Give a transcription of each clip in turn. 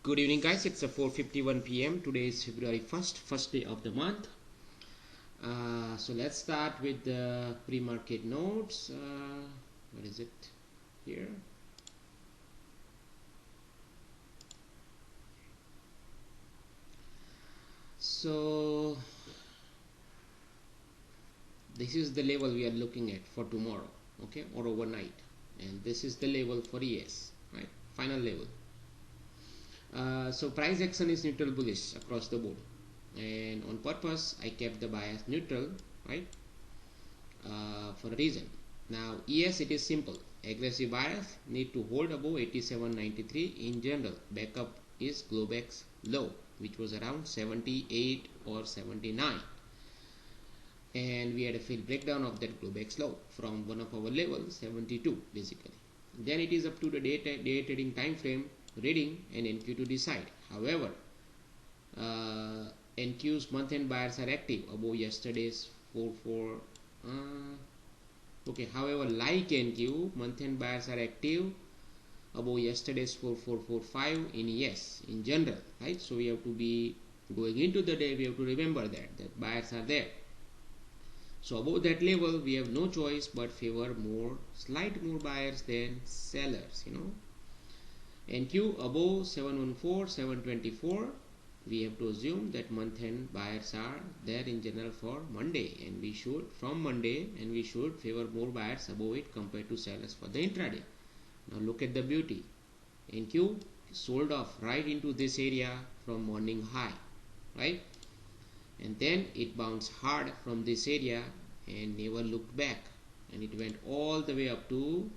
Good evening, guys. It's a 4:51 p.m. Today is February 1st, first day of the month. So let's start with the pre-market notes. What is it here? So this is the level we are looking at for tomorrow, okay, or overnight, and this is the level for ES, right? Final level. So price action is neutral bullish across the board, and on purpose I kept the bias neutral, right, for a reason. Now ES, it is simple. Aggressive bias need to hold above 87.93. in general. Backup is Globex low, which was around 78 or 79, and we had a field breakdown of that Globex low from one of our levels, 72 basically. Then it is up to the day trading time frame reading and NQ to decide. However, NQ's month-end buyers are active above yesterday's 44. However, like NQ, month-end buyers are active above yesterday's 4445 in ES in general, right? So we have to be going into the day, we have to remember that buyers are there. So above that level, we have no choice but favor slight more buyers than sellers, NQ above 714, 724, we have to assume that month-end buyers are there in general for Monday, and we should favor more buyers above it compared to sellers for the intraday. Now look at the beauty. NQ sold off right into this area from morning high, right? And then it bounced hard from this area and never looked back, and it went all the way up to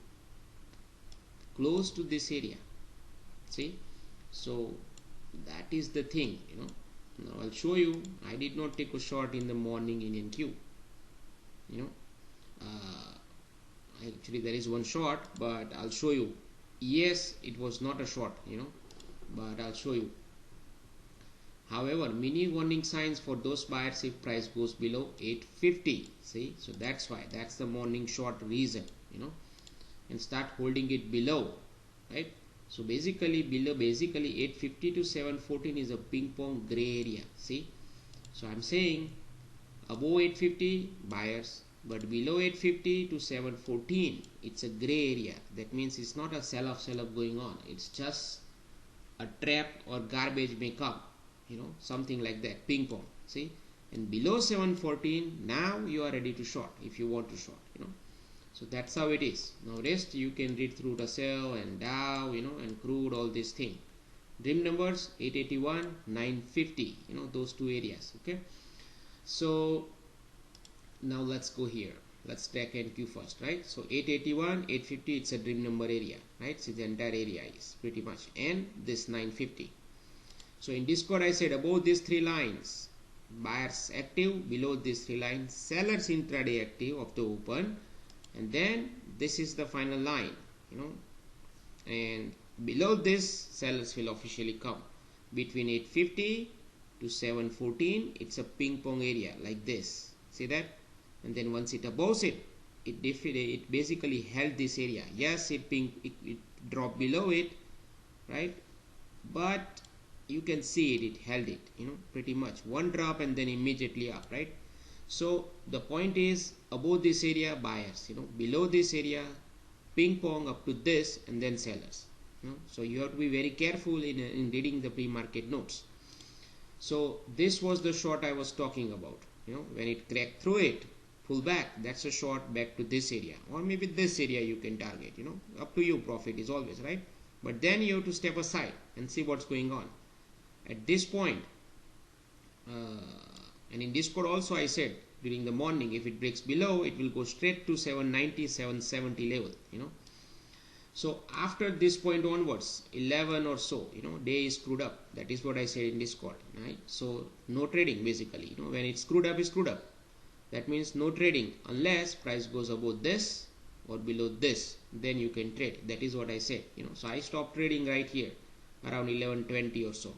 close to this area. See, so that is the thing, Now I'll show you. I did not take a short in the morning in NQ. Actually there is one short, but I'll show you. Yes, it was not a short, but I'll show you. However, mini warning signs for those buyers if price goes below 850. See, so that's why, that's the morning short reason, and start holding it below, right? So basically 850 to 714 is a ping pong gray area. See, so I'm saying above 850 buyers, but below 850 to 714 it's a gray area. That means it's not a sell off going on, it's just a trap or garbage may come, something like that, ping pong. See, and below 714 now you are ready to short if you want to short, So that's how it is. Now rest you can read through Russell and Dow, and crude, all this thing. Dream numbers 881, 950, those two areas. Okay. So now let's go here. Let's track NQ first, right? So 881, 850, it's a dream number area, right? So the entire area is pretty much, and this 950. So in Discord I said above these three lines buyers active, below these three lines sellers intraday active of the open, and then this is the final line, and below this sellers will officially come. Between 850 to 714 it's a ping pong area like this, see that? And then once it above it basically held this area. Yes, it dropped below it, right? But you can see it held it, pretty much one drop and then immediately up, right? So the point is above this area buyers, below this area ping pong up to this, and then sellers. So you have to be very careful in reading the pre-market notes. So this was the short I was talking about. When it cracked through it, pull back, that's a short back to this area, or maybe this area you can target. Up to you. Profit is always right, but then you have to step aside and see what's going on at this point. And in Discord also I said during the morning, if it breaks below it will go straight to 790, 770 level, So after this point onwards, 11 or so, day is screwed up. That is what I said in Discord, right? So no trading basically, when it's screwed up, it's screwed up. That means no trading unless price goes above this or below this, then you can trade. That is what I said, So I stopped trading right here around 11:20 or so,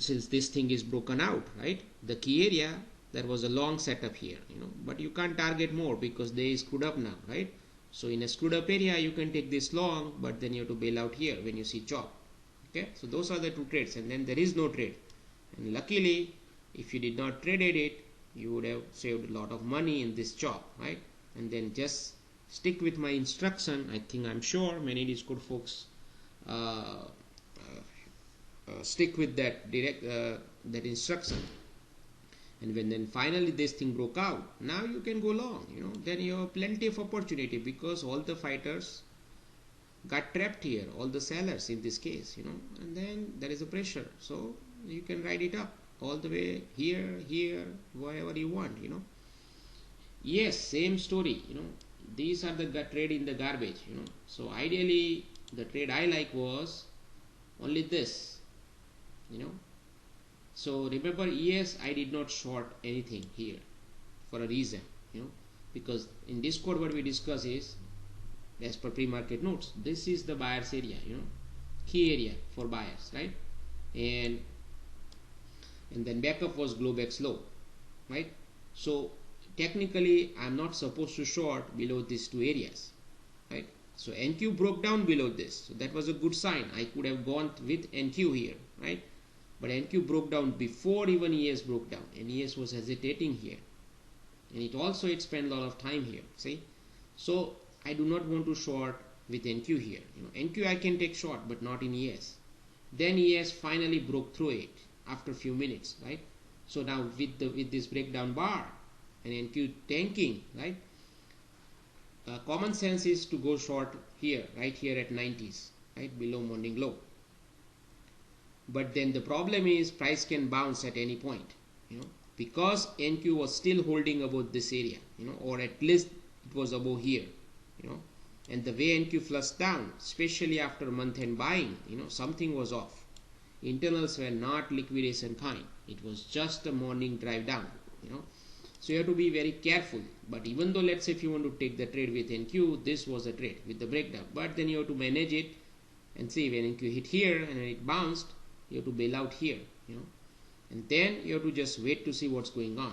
since this thing is broken out, right? The key area, there was a long setup here, but you can't target more because they is screwed up now, right? So in a screwed up area you can take this long, but then you have to bail out here when you see chop. Okay, so those are the two trades, and then there is no trade. And luckily, if you did not traded it, you would have saved a lot of money in this job, right? And then just stick with my instruction. I think I'm sure many Discord folks stick with that that instruction. And when then finally this thing broke out, now you can go long, then you have plenty of opportunity, because all the fighters got trapped here, all the sellers in this case, and then there is a pressure, so you can ride it up all the way here, wherever you want, Yes, same story, these are the trade in the garbage, so ideally the trade I like was only this, so remember, yes, I did not short anything here for a reason, because in Discord what we discuss is, as per pre-market notes, this is the buyers area, key area for buyers, right? And then backup was Globex low, right? So technically I'm not supposed to short below these two areas, right? So NQ broke down below this, so that was a good sign. I could have gone with NQ here, right? But NQ broke down before even ES broke down, and ES was hesitating here, and it spent a lot of time here, see? So I do not want to short with NQ here, NQ I can take short, but not in ES. Then ES finally broke through it after a few minutes, right? So now with this breakdown bar and NQ tanking, right? Common sense is to go short here, right here at 90s, right below morning low. But then the problem is price can bounce at any point, because NQ was still holding above this area, or at least it was above here, and the way NQ flushed down, especially after month-end buying, something was off. Internals were not liquidation kind. It was just a morning drive down, So you have to be very careful. But even though, let's say if you want to take the trade with NQ, this was a trade with the breakdown. But then you have to manage it and see when NQ hit here and when it bounced, you have to bail out here, and then you have to just wait to see what's going on,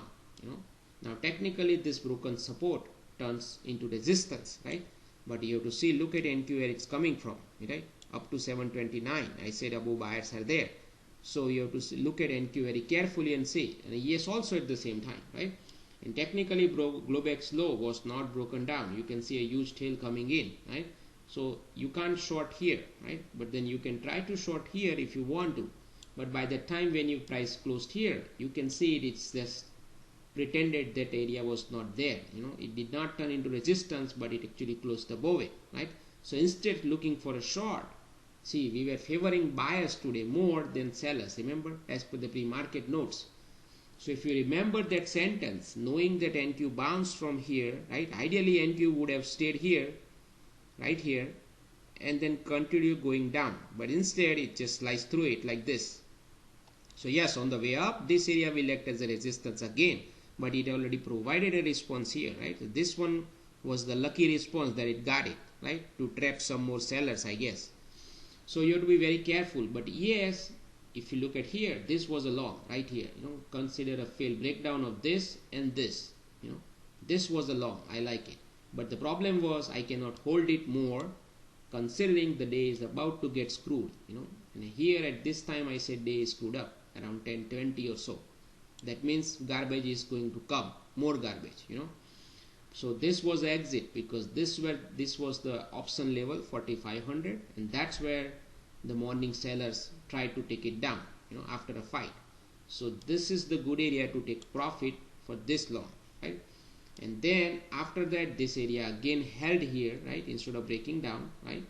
Now technically this broken support turns into resistance, right? But you have to see, look at NQ where it's coming from, right? Up to 729. I said above buyers are there. So you have to look at NQ very carefully and see. And ES also at the same time, right? And technically Globex low was not broken down. You can see a huge tail coming in, right? So you can't short here, right? But then you can try to short here if you want to. But by the time when you price closed here, you can see it's just pretended that area was not there, it did not turn into resistance, but it actually closed above it, right? So instead looking for a short, see, we were favoring buyers today more than sellers, remember, as per the pre-market notes. So if you remember that sentence, knowing that NQ bounced from here, right, ideally NQ would have stayed here, right here, and then continue going down, but instead it just sliced through it like this. So yes, on the way up, this area will act as a resistance again, but it already provided a response here, right? So this one was the lucky response that it got it, right, to trap some more sellers, I guess. So you have to be very careful. But yes, if you look at here, this was a long right here, consider a failed breakdown of this and this, this was a long, I like it. But the problem was I cannot hold it more, considering the day is about to get screwed, and here at this time I said day is screwed up around 10:20 or so. That means garbage is going to come, more garbage, So this was the exit, because this was the option level 4500, and that's where the morning sellers tried to take it down, after a fight. So this is the good area to take profit for this long, right? And then after that, this area again held here, right, instead of breaking down, right,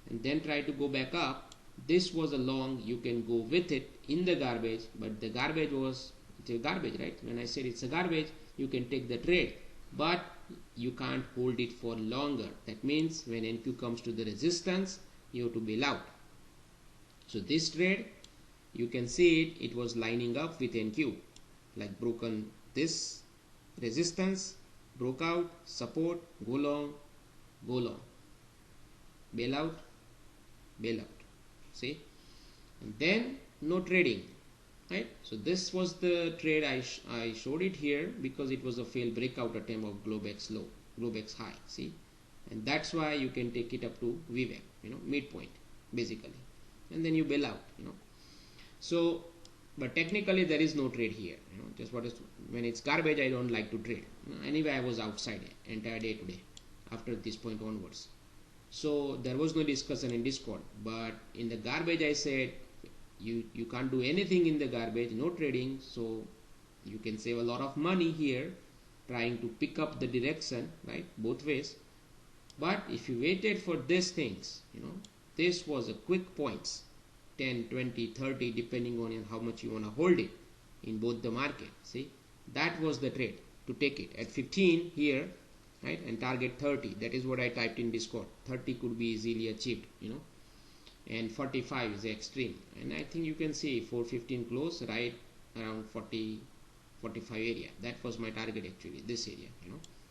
and then try to go back up. This was a long, you can go with it in the garbage, but the garbage was, it's a garbage, right? When I said it's a garbage, you can take the trade, but you can't hold it for longer. That means when NQ comes to the resistance, you have to bail out. So this trade, you can see it was lining up with NQ, like broken this resistance, broke out, support, go long, bail out, see, and then no trading, right? So this was the trade I showed it here because it was a failed breakout attempt of Globex low, Globex high, see, and that's why you can take it up to VWAP, midpoint basically. and then you bail out, so but technically there is no trade here, just what is, when it's garbage I don't like to trade. Anyway, I was outside entire day today after this point onwards, so there was no discussion in Discord. But in the garbage I said you can't do anything in the garbage, no trading, so you can save a lot of money here trying to pick up the direction, right, both ways. But if you waited for these things, this was a quick points, 10, 20, 30, depending on how much you want to hold it in both the market. See, that was the trade, to take it at 15 here, right, and target 30. That is what I typed in Discord. 30 could be easily achieved, and 45 is the extreme. And I think you can see 415 close right around 40, 45 area. That was my target actually, this area,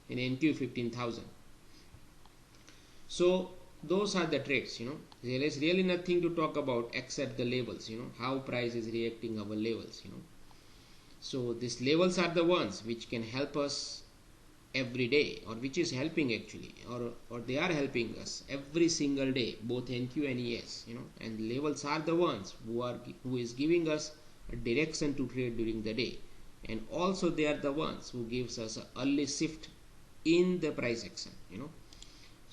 in NQ 15,000. So those are the trades, there is really nothing to talk about except the levels, how price is reacting our levels, so these levels are the ones which can help us every day, or which is helping actually, or they are helping us every single day, both NQ and ES, and levels are the ones who is giving us a direction to trade during the day, and also they are the ones who gives us an early shift in the price action,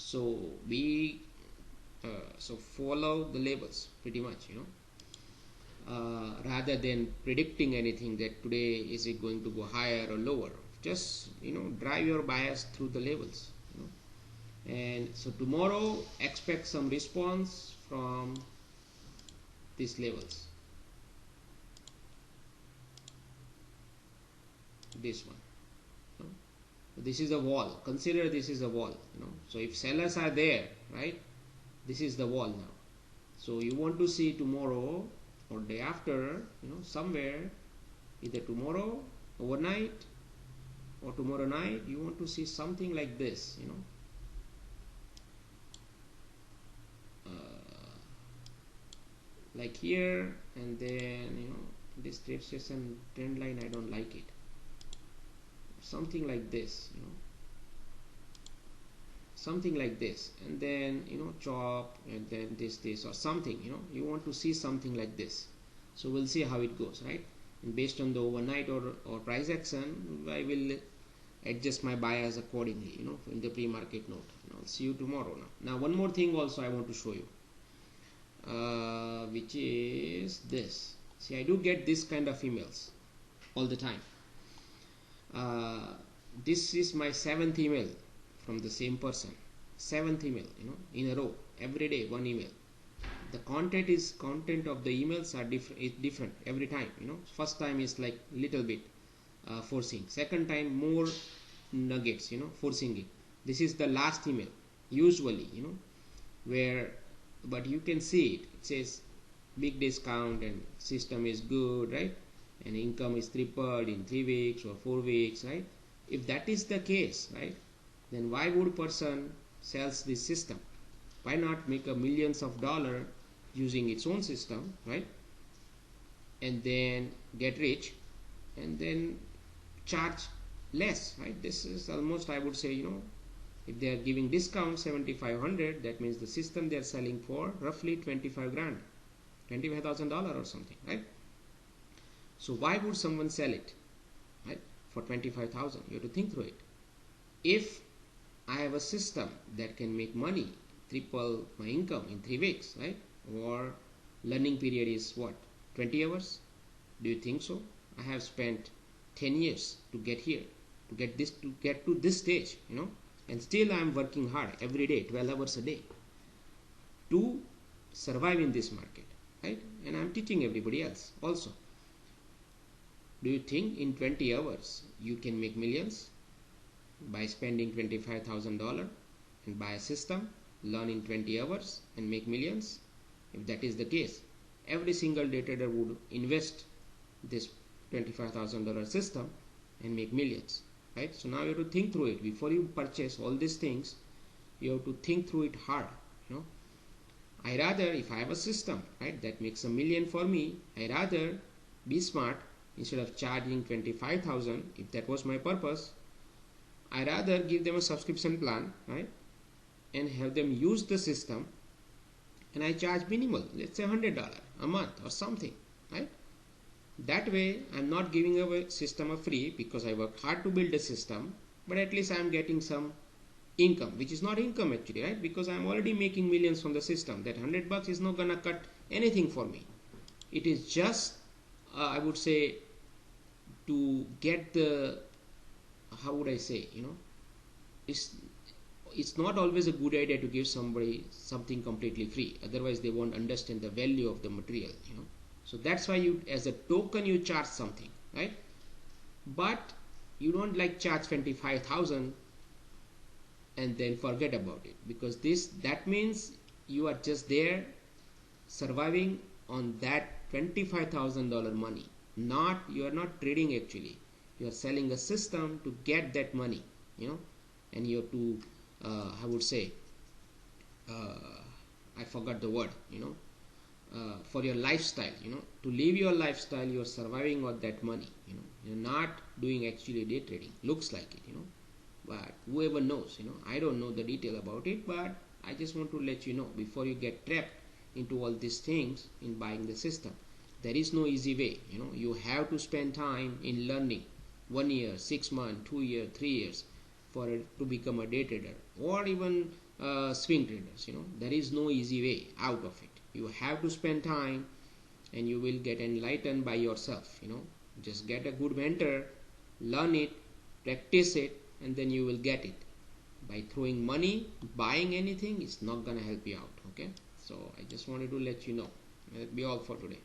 so we so follow the levels pretty much, rather than predicting anything that today is it going to go higher or lower. Just drive your bias through the levels, and so tomorrow expect some response from these levels. This one, this is a wall. Consider this is a wall, so if sellers are there, right, this is the wall now. So you want to see tomorrow or day after, somewhere, either tomorrow overnight or tomorrow night, you want to see something like this, like here, and then this trade session trend line, I don't like it, something like this, something like this, and then chop, and then this or something, you want to see something like this. So we'll see how it goes, right, and based on the overnight or price action, I will adjust my bias accordingly, in the pre-market note. I'll see you tomorrow. Now one more thing also I want to show you, which is this. See, I do get this kind of emails all the time. This is my 7th email from the same person. 7th email, in a row, every day one email. The content of the emails are different every time, First time is like little bit forcing, second time more nuggets, forcing it. This is the last email usually, where, but you can see it says big discount and system is good, right, and income is tripled in 3 weeks or 4 weeks, right? If that is the case, right, then why would person sells this system? Why not make a millions of dollars using its own system, right, and then get rich and then charge less, right? This is almost, I would say, if they are giving discount 7,500, that means the system they are selling for roughly 25 grand, $25,000 or something, right? So why would someone sell it, right, for 25,000? You have to think through it. If I have a system that can make money, triple my income in 3 weeks, right, or learning period is what, 20 hours? Do you think so? I have spent 10 years to get here, to get to this stage, and still I am working hard every day, 12 hours a day, to survive in this market, right? And I am teaching everybody else also. Do you think in 20 hours you can make millions by spending $25,000 and buy a system, learn in 20 hours and make millions? If that is the case, every single day trader would invest this $25,000 system and make millions, right? So now you have to think through it. Before you purchase all these things, you have to think through it hard, I rather, if I have a system, right, that makes $1 million for me, I rather be smart. Instead of charging 25,000, if that was my purpose, I rather give them a subscription plan, right, and have them use the system and I charge minimal, let's say $100 a month or something, right? That way I'm not giving away system for free because I worked hard to build a system, but at least I'm getting some income, which is not income actually, right? Because I'm already making millions from the system. That $100 is not gonna cut anything for me. It is just I would say to get the, how would I say, it's not always a good idea to give somebody something completely free, otherwise they won't understand the value of the material, so that's why you, as a token, you charge something, right? But you don't like charge 25,000 and then forget about it, because that means you are just there surviving on that $25,000 money. You are not trading actually, you are selling a system to get that money, and you have to I would say I forgot the word, for your lifestyle, to live your lifestyle, you are surviving on that money, you're not doing actually day trading, looks like it, but whoever knows, I don't know the detail about it, but I just want to let you know before you get trapped into all these things in buying the system. There is no easy way, you have to spend time in learning, 1 year, 6 months, 2 years, 3 years for it to become a day trader, or even swing traders. There is no easy way out of it. You have to spend time and you will get enlightened by yourself. Just get a good mentor, learn it, practice it, and then you will get it. By throwing money, buying anything is not gonna help you out. Okay, so I just wanted to let you know. That'll be all for today.